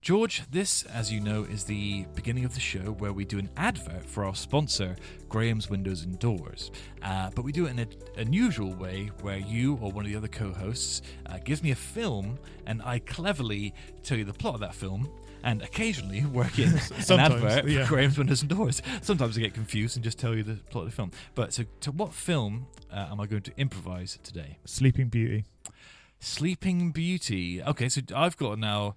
George, this, as you know, is the beginning of the show where we do an advert for our sponsor, Graham's Windows and Doors. But we do it in an unusual way where you or one of the other co-hosts gives me a film and I cleverly tell you the plot of that film and occasionally work in an advert for Graham's Windows and Doors. Sometimes I get confused and just tell you the plot of the film. But so to what film am I going to improvise today? Sleeping Beauty. Sleeping Beauty. Okay, so I've got to now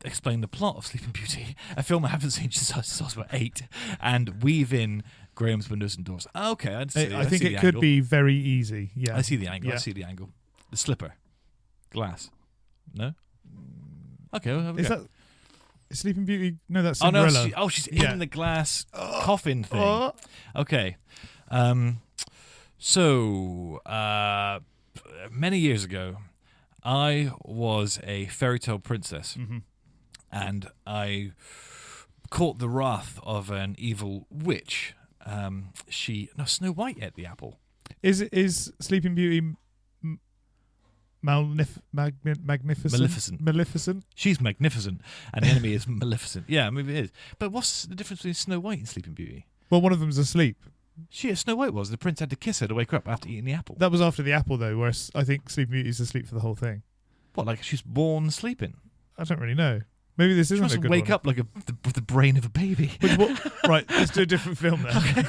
explain the plot of Sleeping Beauty, a film I haven't seen since I was about 8, and weave in Graham's Windows and Doors. Okay, I think it could be very easy. Yeah, I see the angle. Yeah. I see the angle. The slipper, glass. No. Okay, well, is that Sleeping Beauty? No, that's Cinderella. Oh no! She's in the glass coffin thing. Okay. So many years ago, I was a fairy tale princess. Mm-hmm. And I caught the wrath of an evil witch. Snow White ate the apple. Is Sleeping Beauty magnificent? Maleficent? She's magnificent, and the enemy is Maleficent. Yeah, maybe it is. But what's the difference between Snow White and Sleeping Beauty? Well, one of them's asleep. Snow White was. The prince had to kiss her to wake her up after eating the apple. That was after the apple, though, whereas I think Sleeping Beauty's asleep for the whole thing. What, like she's born sleeping? I don't really know. Maybe this isn't a good wake one. up like with the brain of a baby. Right, let's do a different film then.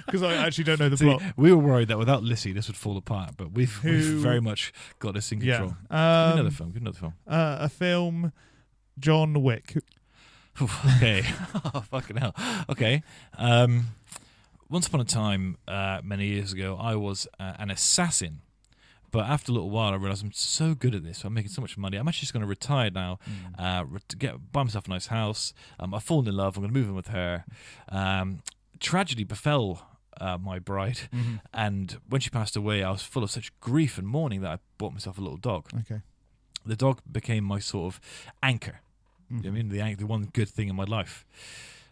Because I actually don't know the plot. We were worried that without Lissy, this would fall apart, but we've very much got this in control. Yeah. Good another film. A film, John Wick. Okay. Oh, fucking hell. Okay. Once upon a time, many years ago, I was an assassin. But after a little while, I realised I'm so good at this. I'm making so much money. I'm actually just going to retire now, buy myself a nice house. I've fallen in love. I'm going to move in with her. Tragedy befell my bride. Mm-hmm. And when she passed away, I was full of such grief and mourning that I bought myself a little dog. Okay. The dog became my sort of anchor. Mm-hmm. You know what I mean? The one good thing in my life.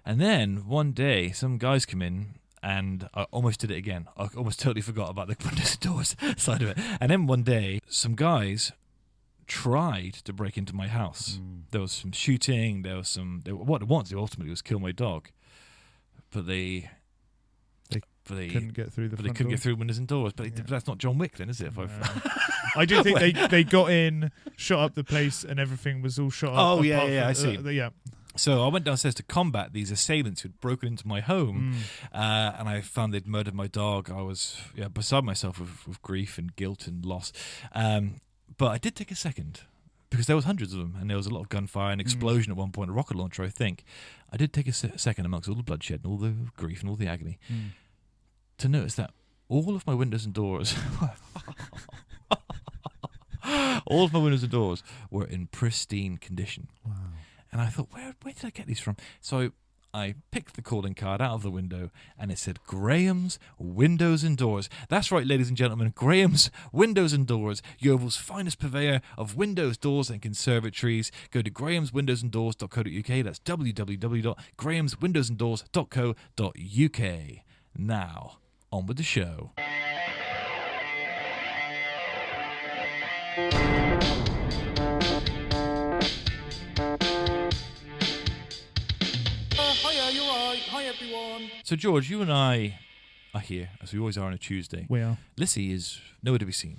And then one day, some guys come in, and I almost did it again. I almost totally forgot about the windows and doors side of it. And then one day, some guys tried to break into my house. There was some shooting. There was some. What they wanted ultimately was kill my dog, but they couldn't get through the. But they couldn't get through windows and doors. But that's not John Wick, then, is it? I do think they got in, shot up the place, and everything was all shot up. Oh yeah, I see. Yeah. So I went downstairs to combat these assailants who'd broken into my home, and I found they'd murdered my dog. I was beside myself with grief and guilt and loss. But I did take a second, because there was hundreds of them, and there was a lot of gunfire and explosion at one point, a rocket launcher, I think. I did take a second amongst all the bloodshed and all the grief and all the agony to notice that all of my windows and doors... all of my windows and doors were in pristine condition. Wow. And I thought, where did I get these from? So I picked the calling card out of the window, and it said Graham's Windows and Doors. That's right, ladies and gentlemen, Graham's Windows and Doors, Yeovil's finest purveyor of windows, doors and conservatories. Go to grahamswindowsanddoors.co.uk. That's www.grahamswindowsanddoors.co.uk. Now, on with the show. So, George, you and I are here, as we always are on a Tuesday. We are. Lissy is nowhere to be seen.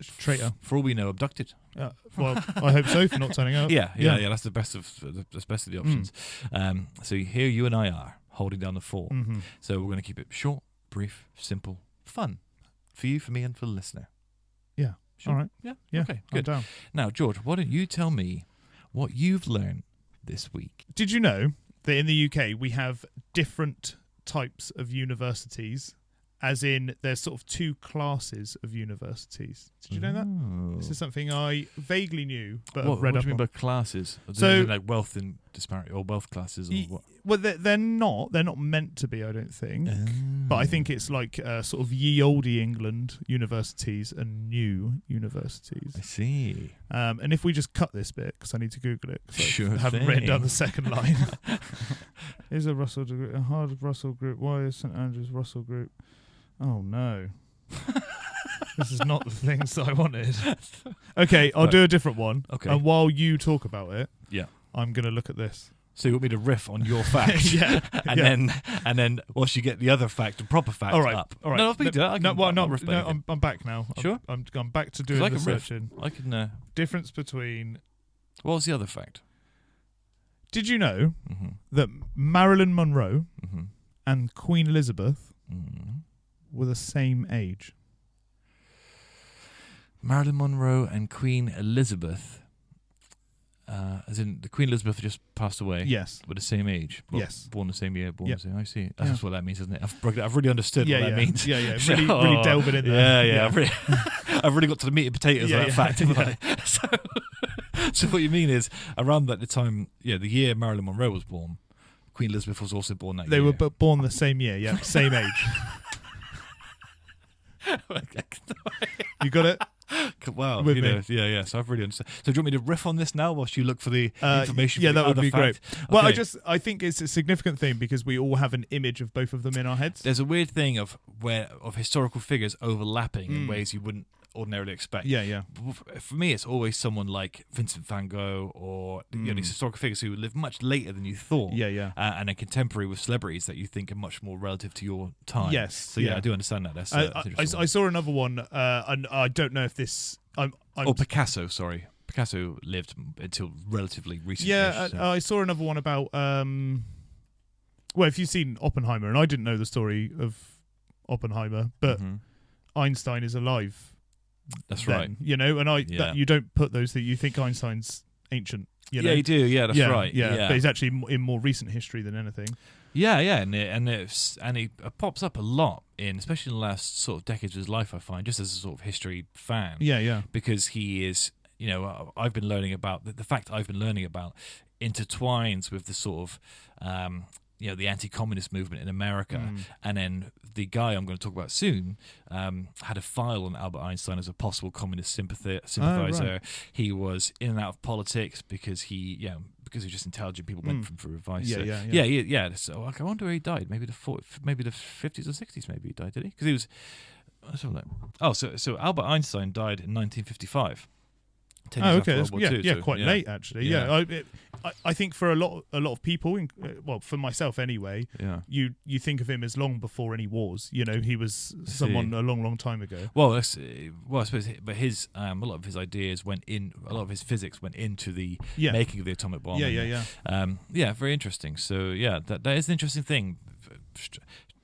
Traitor. For all we know, abducted. Well, I hope so, for not turning up. Yeah. That's the best of the options. So here you and I are, holding down the fort. Mm-hmm. So we're going to keep it short, brief, simple, fun. For you, for me, and for the listener. Yeah. Sure. All right. Yeah. Okay, good. I'm down. Now, George, why don't you tell me what you've learned this week? Did you know that in the UK we have different types of universities, as in there's sort of two classes of universities? Did you know that? This is something I vaguely knew, but I've read what up do you mean on. by classes? So, like wealth and disparity, or wealth classes, or what? Well, they're not meant to be, I don't think. But I think it's like sort of ye olde England universities and new universities. I see. And if we just cut this bit, because I need to Google it, because Sure I haven't written down the second line. Is a Russell degree a hard Russell group? Why is St Andrews Russell group? Oh no. This is not the things that I wanted. Okay, I'll do a different one. Okay. And while you talk about it, I'm going to look at this. So you want me to riff on your fact, and then once you get the other fact, the proper fact, all right, up. All right. No, I'm back now. Sure. I'm back to doing the searching. I can. Difference between. What was the other fact? Did you know that Marilyn Monroe Mm-hmm. and Queen Elizabeth were the same age? Marilyn Monroe and Queen Elizabeth. As in, the Queen Elizabeth just passed away. Yes. With the same age. Well, Yes. Born the same year. Born Yep. the same. I see. That's what that means, isn't it? I've really understood what that means. Yeah. Really delving in there. Yeah. I've really got to the meat and potatoes of that fact. Haven't I? So what you mean is, around that the time, the year Marilyn Monroe was born, Queen Elizabeth was also born that year. They were born the same year. Yeah, same age. You got it? Wow, With me. yeah. So I've really understood. So do you want me to riff on this now whilst you look for the information? Yeah, for the that would other be fact? great. Well, Okay. I think it's a significant thing because we all have an image of both of them in our heads. There's a weird thing of historical figures overlapping in ways you wouldn't ordinarily expect. Yeah. For me, it's always someone like Vincent van Gogh or these historical figures who lived much later than you thought. Yeah. And a contemporary with celebrities that you think are much more relative to your time. Yes. So I do understand that. That's interesting. I saw another one, and I don't know if this. Picasso. Sorry, Picasso lived until relatively recently. Yeah, I saw another one about. Well, if you've seen Oppenheimer, and I didn't know the story of Oppenheimer, but Einstein is alive. That's then, right. And you don't put those that you think Einstein's ancient. You do. Yeah, that's right. Yeah, but he's actually in more recent history than anything. Yeah, and he pops up a lot especially in the last sort of decades of his life. I find just as a sort of history fan. Yeah. Because he is, I've been learning about the fact I've been learning about intertwines with the sort of. The anti-communist movement in America, and then the guy I'm going to talk about soon had a file on Albert Einstein as a possible communist sympathizer. Right. He was in and out of politics because he was just intelligent. People went for advice. Yeah. So I wonder where he died. Maybe the 50s or 60s. Maybe he died. Did he? Because he was. Let's have a look. Oh, so Albert Einstein died in 1955. 10 years after World War II, quite late actually. Yeah, I think for a lot of people, for myself anyway, you think of him as long before any wars. He was someone a long time ago. Well, I suppose, but his a lot of his ideas a lot of his physics went into the making of the atomic bomb. Yeah. Very interesting. So that is an interesting thing.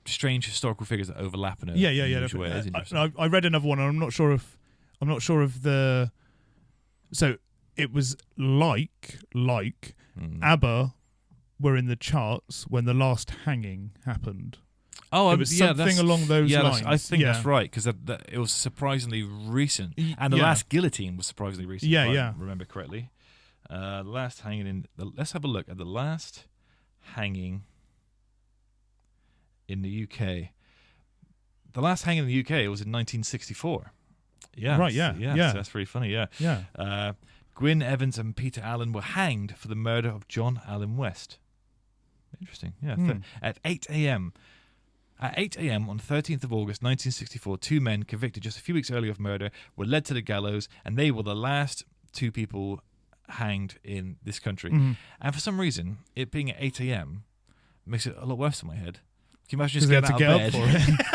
Strange historical figures that overlap in a unusual way. I read another one, and I'm not sure of the. So it was like ABBA were in the charts when the last hanging happened. Oh, it was something along those lines. I think that's right, because it was surprisingly recent, and the last guillotine was surprisingly recent. If I remember correctly. Last hanging let's have a look at the last hanging in the UK. The last hanging in the UK was in 1964. Yeah. Right, yeah. So that's pretty funny, yeah. Gwyn Evans and Peter Allen were hanged for the murder of John Allen West. Interesting, yeah. At 8 a.m. At 8 a.m. on 13th of August 1964, two men convicted just a few weeks earlier of murder were led to the gallows, and they were the last two people hanged in this country. And for some reason, it being at 8 a.m. makes it a lot worse in my head. Can you imagine just getting out of bed? Up for it.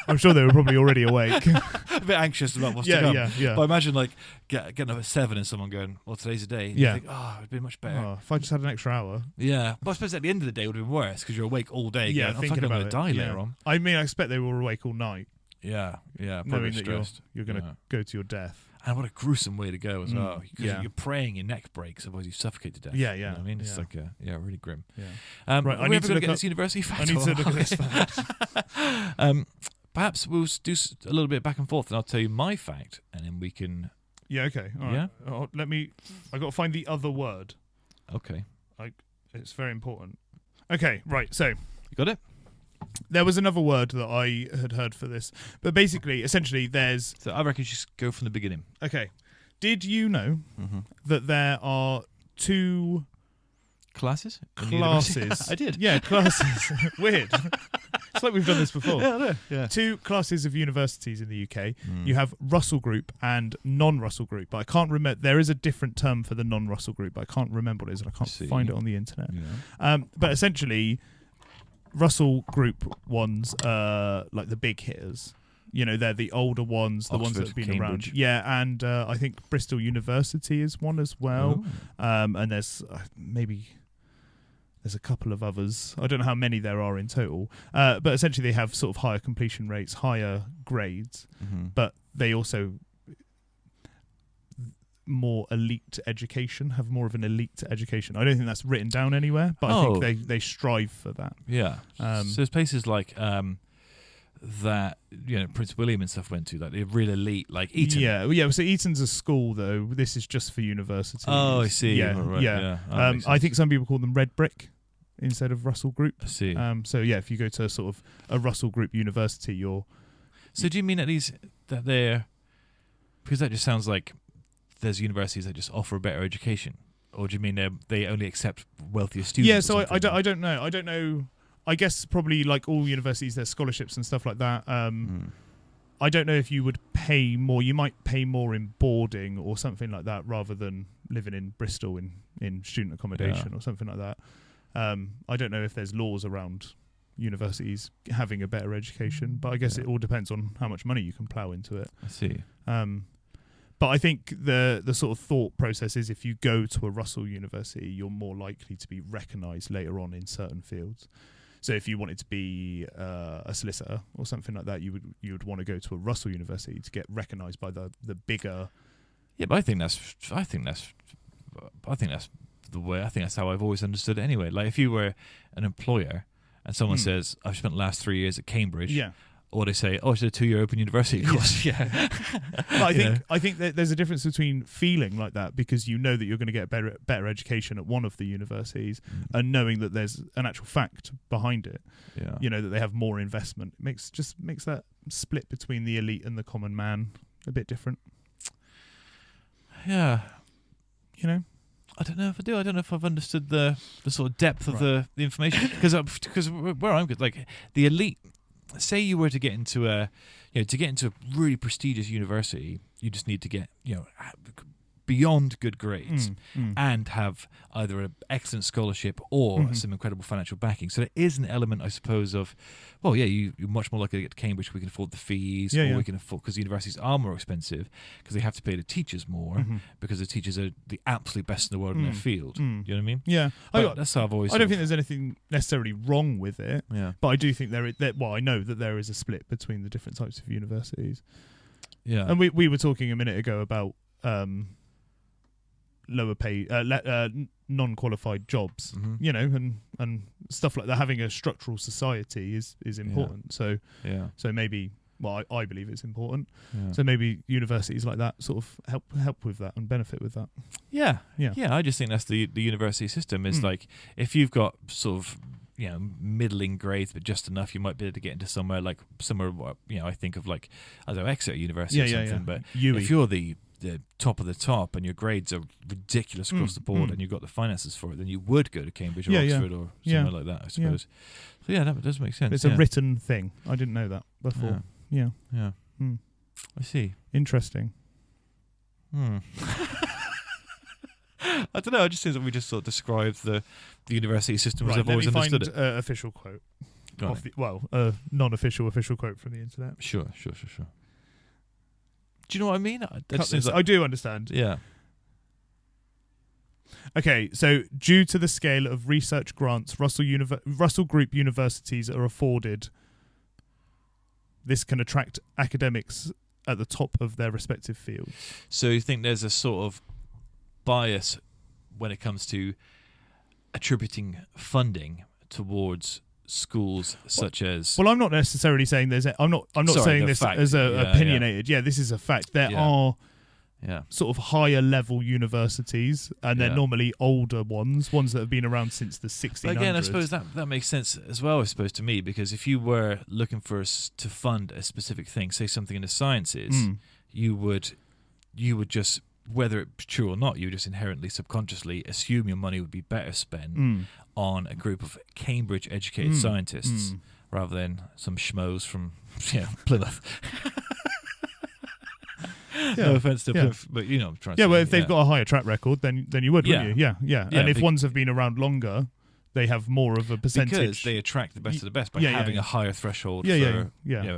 I'm sure they were probably already awake. A bit anxious about what's to come. Yeah. But imagine getting up at 7 and someone going, "Well, today's a day." And you think, it'd been much better. If I just had an extra hour. Yeah, but I suppose at the end of the day it would have been worse because you're awake all day. Yeah, going, thinking I'm about going to die later on. I mean, I expect they were awake all night. Yeah, probably knowing stressed. that you're going to go to your death. And what a gruesome way to go as well. Because you're praying your neck breaks, otherwise you suffocate to death. Yeah. You know what I mean? It's really grim. Yeah. Right, I need to look at this university fact. I need to look at this fact. Perhaps we'll do a little bit back and forth, and I'll tell you my fact, and then we can. Yeah. Okay. All right. I got to find the other word. Okay. It's very important. Okay. Right. So. You got it. There was another word that I had heard for this, but essentially, there's. So I reckon you should go from the beginning. Okay. Did you know that there are two classes? I did. Yeah, classes. Weird. It's like we've done this before. Yeah. Two classes of universities in the UK. You have Russell Group and non-Russell Group. But I can't remember. There is a different term for the non-Russell Group, but I can't remember what it is, and I can't find it on the internet. Yeah. But essentially, Russell Group ones are like the big hitters. You know, they're the older ones, the ones that have been Cambridge. around. Yeah, and I think Bristol University is one as well. And there's there's a couple of others. I don't know how many there are in total. But essentially they have sort of higher completion rates, higher grades, but they also more elite education, have more of an elite education. I don't think that's written down anywhere, but I think they strive for that. Yeah. So there's places like that, you know, Prince William and stuff went to, like the real elite, like Eton. Yeah. So Eton's a school, though. This is just for universities. Oh, I see. Yeah, right. yeah. Oh, I think some people call them Red Brick instead of Russell Group. I see. So yeah, if you go to sort of a Russell Group university, you're. So do you mean that they're, because that just sounds like there's universities that just offer a better education, or do you mean they only accept wealthier students? Yeah. So I don't know. I don't know. I guess probably like all universities, there's scholarships and stuff like that. I don't know if you would pay more. You might pay more in boarding or something like that rather than living in Bristol in student accommodation or something like that. I don't know if there's laws around universities having a better education, but I guess it all depends on how much money you can plough into it. I see. But I think the sort of thought process is if you go to a Russell University, you're more likely to be recognised later on in certain fields. So if you wanted to be a solicitor or something like that, you would want to go to a Russell University to get recognised by the bigger. Yeah, but I think that's the way. I think that's how I've always understood it anyway. Like if you were an employer and someone says, "I've spent the last 3 years at Cambridge," or they say, "Oh, it's a 2-year open university course." Yeah. But I think that there's a difference between feeling like that because you know that you're going to get a better education at one of the universities and knowing that there's an actual fact behind it. Yeah. You know that they have more investment. It makes that split between the elite and the common man a bit different. Yeah. You know. I don't know if I do. I don't know if I've understood the sort of depth of the information because where I'm good, like the elite. Say you were to get into a really prestigious university, you just need to get beyond good grades and have either an excellent scholarship or some incredible financial backing. So there is an element, I suppose, of you're much more likely to get to Cambridge. We can afford the fees, we can afford because universities are more expensive because they have to pay the teachers more because the teachers are the absolute best in the world in their field. You know what I mean? Yeah, that's how I've always. I don't think there's anything necessarily wrong with it. Yeah, but I do think I know that there is a split between the different types of universities. Yeah, and we were talking a minute ago about lower pay, non-qualified jobs, and stuff like that. Having a structural society is important. So maybe, I believe it's important. Yeah. So maybe universities like that sort of help with that and benefit with that. Yeah. I just think that's the university system is like if you've got sort of middling grades but just enough, you might be able to get into somewhere I think of like Exeter University or something. But if you're the top of the top and your grades are ridiculous across the board and you've got the finances for it, then you would go to Cambridge or Oxford or somewhere like that, I suppose. So that does make sense. It's a written thing. I didn't know that before. Yeah. I see. Interesting. I don't know. It just seems that we just sort of described the university system as I've always understood it. Official quote. A non-official official quote from the internet. Sure. Do you know what I mean? I do understand. Yeah. Okay, so due to the scale of research grants Russell Group universities are afforded, this can attract academics at the top of their respective fields. So you think there's a sort of bias when it comes to attributing funding towards schools such as. Well, I'm not necessarily saying I'm not saying this fact. as opinionated. Yeah, this is a fact. There are sort of higher level universities, and they're normally older ones that have been around since the 1600s. But again, I suppose that makes sense as well, I suppose, to me, because if you were looking for us to fund a specific thing, say something in the sciences, you would just, whether it's true or not, you would just inherently, subconsciously assume your money would be better spent on a group of Cambridge-educated scientists, rather than some schmoes from Plymouth. No offense to Plymouth, but you know what I'm trying to say. Well, if they've got a higher track record, then you would, wouldn't you? Yeah. And if ones have been around longer, they have more of a percentage. Because they attract the best of the best by having a higher threshold for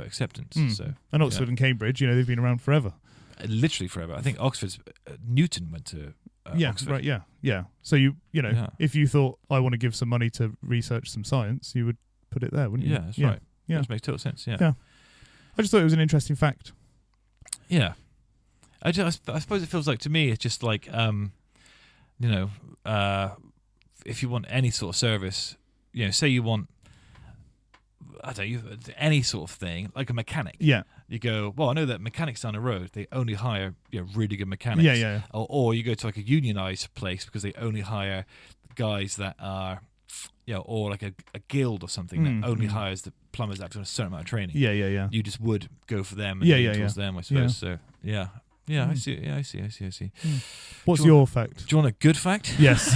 acceptance. So, and Oxford and Cambridge, they've been around forever. Literally forever. I think Oxford's Newton went to Oxford. Right, yeah. So if you thought I want to give some money to research some science, you would put it there, wouldn't you? Yeah, that's right. Yeah, that makes total sense. Yeah. I just thought it was an interesting fact. Yeah, I suppose it feels like to me it's just like if you want any sort of service, say you want, I don't know, any sort of thing, like a mechanic. Yeah. You go, well, I know that mechanics down the road, they only hire really good mechanics. Yeah. Or you go to like a unionized place because they only hire guys that are, or like a guild or something that only hires the plumbers after a certain amount of training. Yeah. You just would go for them and lean towards them, I suppose. Yeah. So, yeah, I see. Yeah, I see. What's your fact? Do you want a good fact? Yes.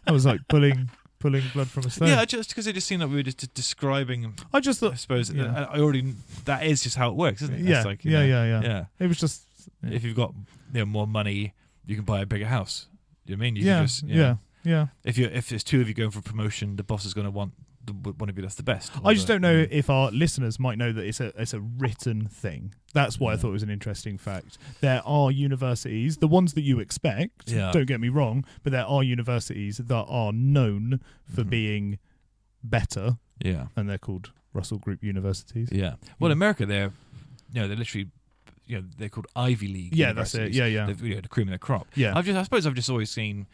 I was like pulling blood from a stone. Yeah, just because it just seemed like we were just describing. I just thought. I suppose I already. That is just how it works, isn't it? Yeah, like, yeah. It was just. Yeah. If you've got more money, you can buy a bigger house. You know what I mean? You can just, yeah. If there's two of you going for promotion, the boss is going to want one of you that's the best. I just don't know if our listeners might know that it's a written thing. That's why I thought it was an interesting fact. There are universities, the ones that you expect, don't get me wrong, but there are universities that are known for being better. Yeah. And they're called Russell Group universities. Yeah. Well, in America, they're literally, they're called Ivy League universities. That's it. Yeah. They're the cream of the crop. Yeah. I suppose I've just always seen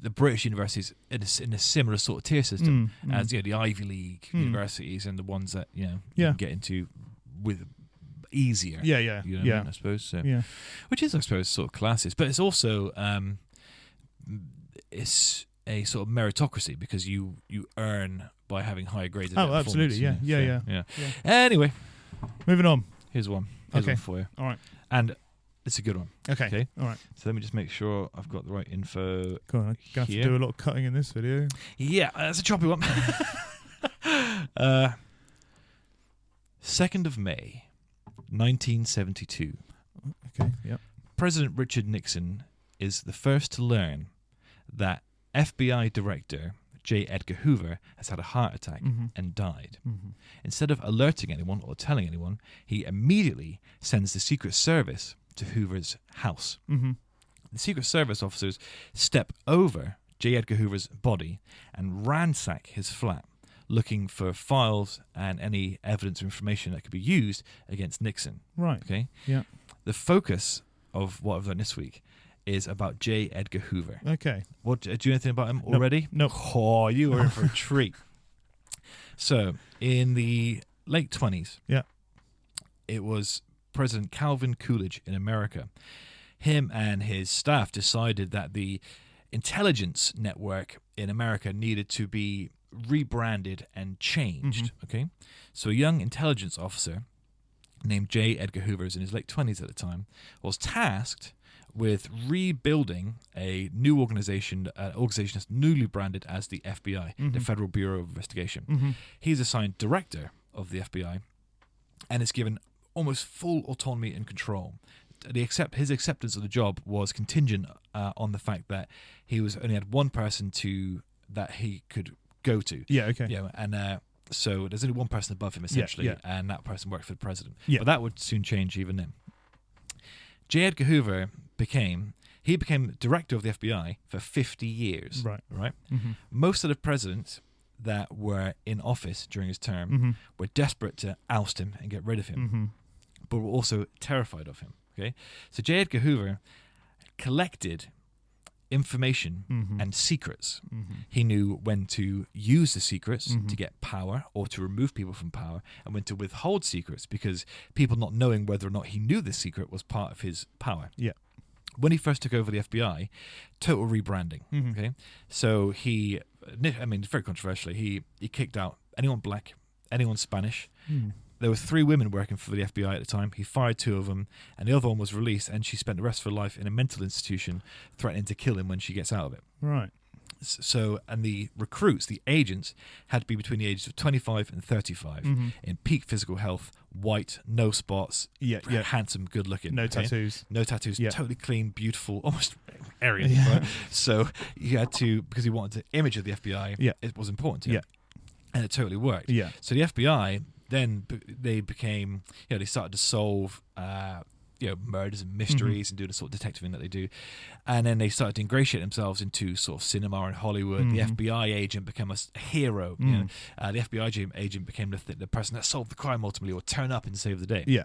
the British universities in a similar sort of tier system as the Ivy League universities and the ones that you can get into with easier. Yeah. You know what I mean, I suppose. So. Yeah. Which is, I suppose, sort of classes, but it's also it's a sort of meritocracy because you earn by having higher grades. Oh, absolutely. Yeah. Anyway, moving on. Here's one. Here's one for you. All right. And it's a good one. Okay. All right. So let me just make sure I've got the right info. Go on. I'm going to have to do a lot of cutting in this video. Yeah, that's a choppy one. 2nd of May, 1972. Okay, yep. President Richard Nixon is the first to learn that FBI Director J. Edgar Hoover has had a heart attack and died. Instead of alerting anyone or telling anyone, he immediately sends the Secret Service to Hoover's house. The Secret Service officers step over J. Edgar Hoover's body and ransack his flat, looking for files and any evidence or information that could be used against Nixon. Right. Okay. Yeah. The focus of what I've done this week is about J. Edgar Hoover. Okay. What do you know anything about him already? Nope. Oh, you were in for a treat. So, in the late 20s, it was President Calvin Coolidge in America. Him and his staff decided that the intelligence network in America needed to be rebranded and changed. Okay, so a young intelligence officer named J. Edgar Hoover, in his late 20s at the time, was tasked with rebuilding a new organization that's newly branded as the FBI, the Federal Bureau of Investigation. He's assigned director of the FBI and is given almost full autonomy and control. His acceptance of the job was contingent on the fact that he only had one person that he could go to. Yeah, okay. Yeah, and so there's only one person above him essentially, and that person worked for the president. Yeah. But that would soon change even then. J. Edgar Hoover became director of the FBI for 50 years. Right. Most of the presidents that were in office during his term were desperate to oust him and get rid of him, but were also terrified of him. Okay, so J. Edgar Hoover collected information and secrets. He knew when to use the secrets to get power or to remove people from power, and when to withhold secrets because people not knowing whether or not he knew this secret was part of his power. Yeah. When he first took over the FBI, total rebranding. Okay, so he, very controversially, he kicked out anyone black, anyone Spanish. There were 3 women working for the FBI at the time. He fired 2 of them, and the other one was released, and she spent the rest of her life in a mental institution, threatening to kill him when she gets out of it. Right. So, and the recruits, the agents, had to be between the ages of 25 and 35, in peak physical health, white, no spots, handsome, good looking. No tattoos. No tattoos, totally clean, beautiful, almost Aryan. Yeah. Right? So you had to, because he wanted the image of the FBI, it was important to him. And it totally worked. Yeah. So the FBI, then they became, they started to solve murders and mysteries and do the sort of detectiving that they do. And then they started to ingratiate themselves into sort of cinema and Hollywood. The FBI agent became a hero. The FBI agent became the person that solved the crime ultimately, or turn up and save the day. Yeah.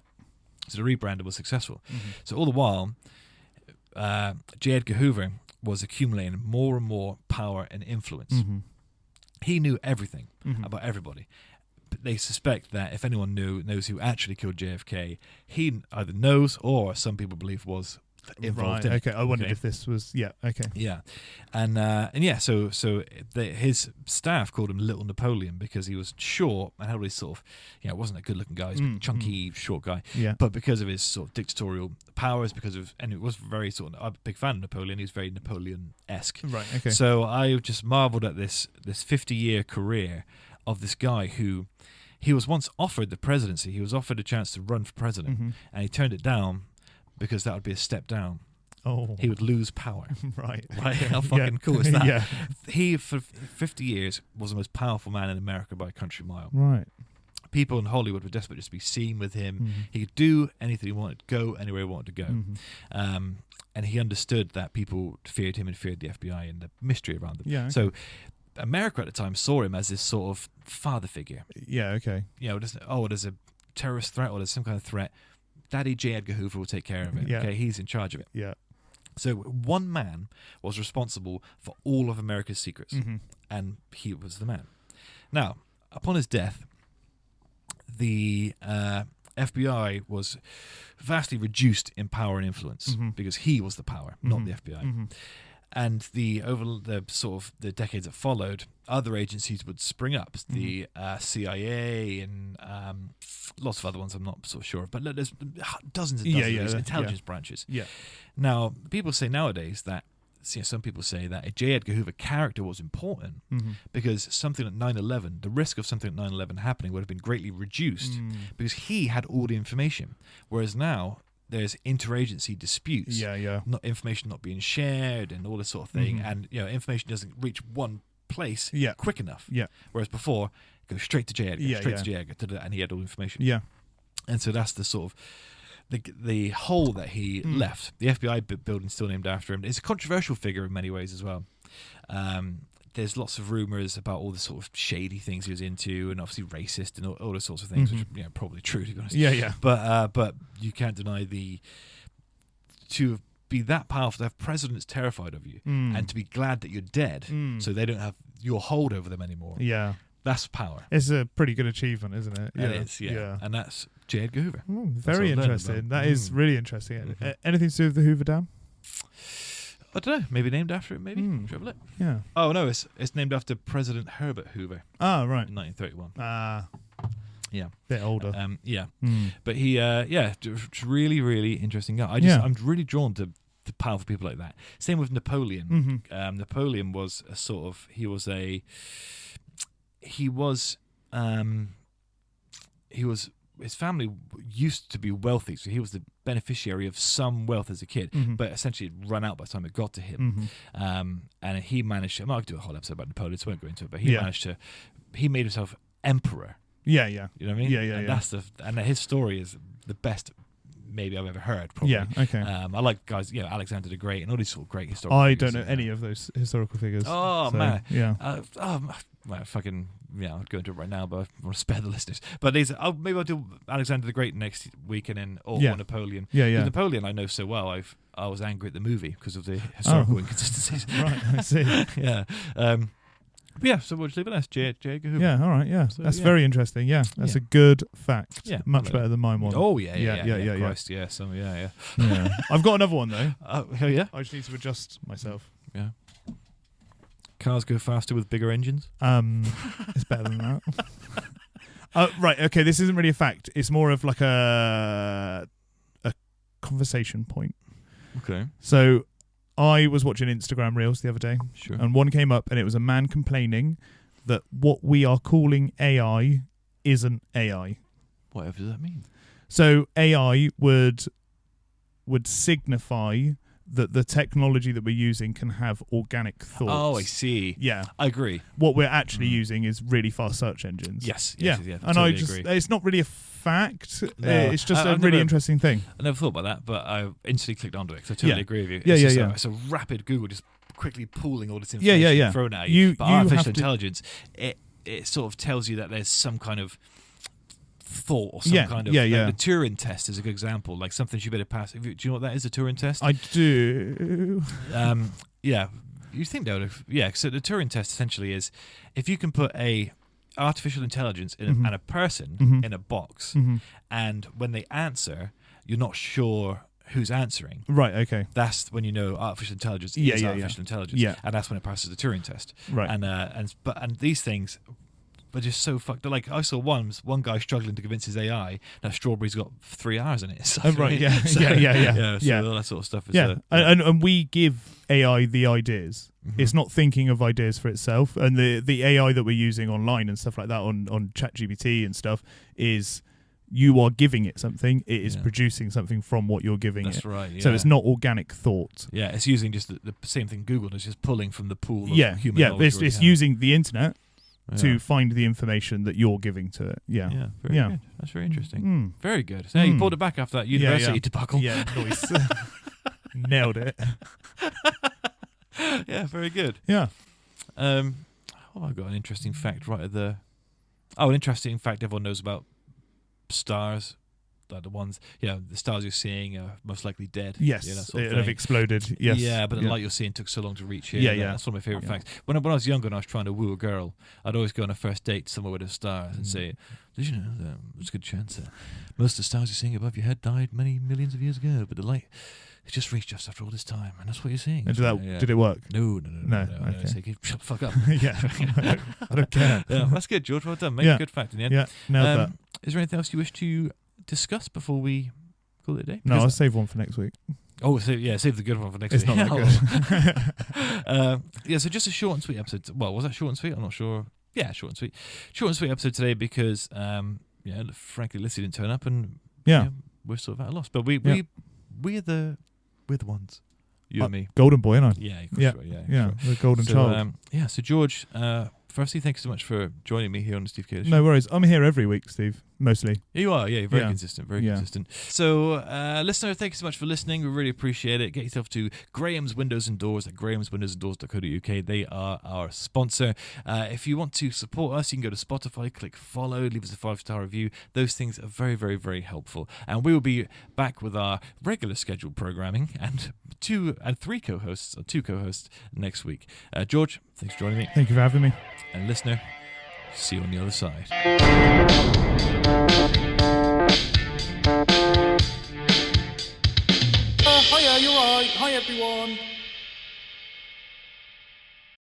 So the rebranding was successful. So all the while, J. Edgar Hoover was accumulating more and more power and influence. He knew everything about everybody. They suspect that if anyone knows who actually killed JFK, he either knows or some people believe was involved in it. Okay, I wondered if this was so his staff called him Little Napoleon because he was short and had all these sort of wasn't a good looking guy, he was a chunky short guy, but because of his sort of dictatorial powers, and it was very sort of, I'm a big fan of Napoleon, he was very Napoleon-esque, right? Okay, so I just marveled at this 50-year career of this guy who he was once offered the presidency. He was offered a chance to run for president, and he turned it down because that would be a step down. Oh, he would lose power. Right. How fucking cool is that? Yeah. He, for 50 years, was the most powerful man in America by a country mile. Right. People in Hollywood were desperate just to be seen with him. He could do anything he wanted, go anywhere he wanted to go. And he understood that people feared him and feared the FBI and the mystery around them. Yeah. Okay. So America at the time saw him as this sort of father figure. Yeah, okay. There's a terrorist threat or there's some kind of threat. Daddy J. Edgar Hoover will take care of it. Yeah. Okay, he's in charge of it. Yeah. So one man was responsible for all of America's secrets, and he was the man. Now, upon his death, the FBI was vastly reduced in power and influence because he was the power, not the FBI. And over the decades that followed, other agencies would spring up. The CIA and lots of other ones I'm not sort of sure of. But there's dozens and dozens of intelligence branches. Yeah. Now, people say nowadays that, some people say that a J. Edgar Hoover character was important because something at 9/11, the risk of something at 9/11 happening would have been greatly reduced because he had all the information. Whereas now, there's interagency disputes, information not being shared and all this sort of thing, and information doesn't reach one place quick enough. Yeah. Whereas before, it goes straight to J. Edgar, to J. Edgar, and he had all the information. Yeah. And so that's the sort of the hole that he left. The FBI building's still named after him. It's a controversial figure in many ways as well. There's lots of rumors about all the sort of shady things he was into, and obviously racist and all those sorts of things, which are probably true, to be honest. Yeah. But you can't deny to be that powerful, to have presidents terrified of you, and to be glad that you're dead, so they don't have your hold over them anymore. Yeah, that's power. It's a pretty good achievement, isn't it? It is. Yeah. And that's J. Edgar Hoover. Very interesting. That is really interesting. Anything to do with the Hoover Dam? I don't know. Maybe named after it. Maybe. Should we have a look? Yeah. Oh no, it's named after President Herbert Hoover. Oh right. In 1931. Yeah. Bit older. But he, really, really interesting guy. I'm really drawn to powerful people like that. Same with Napoleon. Napoleon was a sort of his family used to be wealthy, so he was the beneficiary of some wealth as a kid, but essentially it run out by the time it got to him. And he managed to, I might do a whole episode about Napoleon, so I won't go into it, but he made himself emperor. Yeah. You know what I mean? Yeah. And his story is the best maybe I've ever heard, probably. Yeah, okay. I like guys, Alexander the Great and all these sort of great historical I figures. don't know any of those historical figures. Oh, so, man. Yeah. I'd go into it right now, but I want to spare the listeners. But maybe I'll do Alexander the Great next week, and then or Napoleon. Yeah. Napoleon I know so well. I was angry at the movie because of the historical inconsistencies. Right, I see. Yeah. So we'll just leave it as J. Edgar Hoover. Yeah, all right, yeah. So, that's very interesting. Yeah, that's a good fact. Yeah, much better than my one. Oh, yeah. Christ, yeah. I've got another one, though. Oh, yeah? I just need to adjust myself. Yeah. Cars go faster with bigger engines? It's better than that. Right, okay, this isn't really a fact. It's more of like a conversation point. Okay. So I was watching Instagram Reels the other day, Sure. and one came up, and it was a man complaining that what we are calling AI isn't AI. Whatever does that mean? So AI would signify that the technology that we're using can have organic thoughts. Oh, I see. Yeah. I agree. What we're actually using is really fast search engines. Yes. Yeah. I And totally I just, agree. it's not really a fact. No. It's just a I've really never- interesting thing. I never thought about that, but I instantly clicked onto it because I totally Yeah. agree with you. Yeah, It's yeah, just yeah. It's a rapid Google just quickly pulling all this Yeah, information yeah. thrown at you. But You artificial have to- intelligence, it sort of tells you that there's some kind of thought or some Yeah, kind of yeah, like yeah. the Turing test is a good example, like something you better pass. Do you know what that is, a Turing test? I do. Yeah, you think that would have, yeah. So the Turing test essentially is if you can put a artificial intelligence in Mhm. and a person Mhm. in a box, Mhm. and when they answer, you're not sure who's answering. Right, okay. That's when you know artificial intelligence Yeah, is yeah, artificial yeah. intelligence, Yeah. and that's when it passes the Turing test. Right. And these things are just so fucked. Like I saw one guy struggling to convince his AI that strawberry's got 3 hours in it. So, Oh, right, yeah. so, Yeah. So all that sort of stuff is. Yeah, and we give AI the ideas. Mhm. It's not thinking of ideas for itself. And the AI that we're using online and stuff like that on ChatGPT and stuff is you are giving it something. It is Yeah. producing something from what you're giving That's it. right. Yeah. So it's not organic thought. Yeah, it's using just the same thing Google does, just pulling from the pool of Yeah, human yeah. knowledge It's we already have. using the internet Yeah. to find the information that you're giving to it. Yeah. Yeah, very Yeah. good. That's very interesting. Mm. Very good. So you Mm. pulled it back after that university yeah. debacle. Yeah, nice. Nailed it. Yeah, very good. Yeah. Oh, I've got an interesting fact right at the. Oh, an interesting fact everyone knows about stars. Like the ones, the stars you're seeing are most likely dead. Yes, that sort of it have thing. exploded. Yes. Yeah, but the light you're seeing took so long to reach here. Yeah, yeah. That's one of my favourite Yeah. facts. When I was younger and I was trying to woo a girl, I'd always go on a first date somewhere with the stars and say, did you know that there's a good chance that most of the stars you're seeing above your head died many millions of years ago, but the light has just reached us after all this time, and that's what you're seeing. And Yeah. did it work? No. Okay. So shut the fuck up. Yeah. I don't care. Yeah, that's good, George. Well done, mate. Yeah. Good fact in the end. Yeah, nailed that. Is there anything else you wish to discuss before we call it a day? No, Because- I'll save one for next week. Oh, save the good one for next It's week. not that good. So just a short and sweet episode. Well, was that short and sweet? I'm not sure. Yeah, short and sweet. Short and sweet episode today because, frankly, Lissy didn't turn up and Yeah. we're sort of at a loss. But we're the ones. You and me. Golden boy, ain't I? Yeah, Yeah. sure, yeah, Yeah, sure. the golden So, child. so George, firstly, thanks so much for joining me here on the Steve Cater Show. No worries. I'm here every week, Steve. Mostly. You are, yeah, very Yeah. consistent, very Yeah. consistent. So, listener, thank you so much for listening. We really appreciate it. Get yourself to Graham's Windows and Doors at grahamswindowsanddoors.co.uk. They are our sponsor. If you want to support us, you can go to Spotify, click follow, leave us a 5-star review. Those things are very, very, very helpful. And we will be back with our regular scheduled programming and two co-hosts next week. George, thanks for joining me. Thank you for having me. And listener, see you on the other side. Hiya, you're right. Hi, everyone.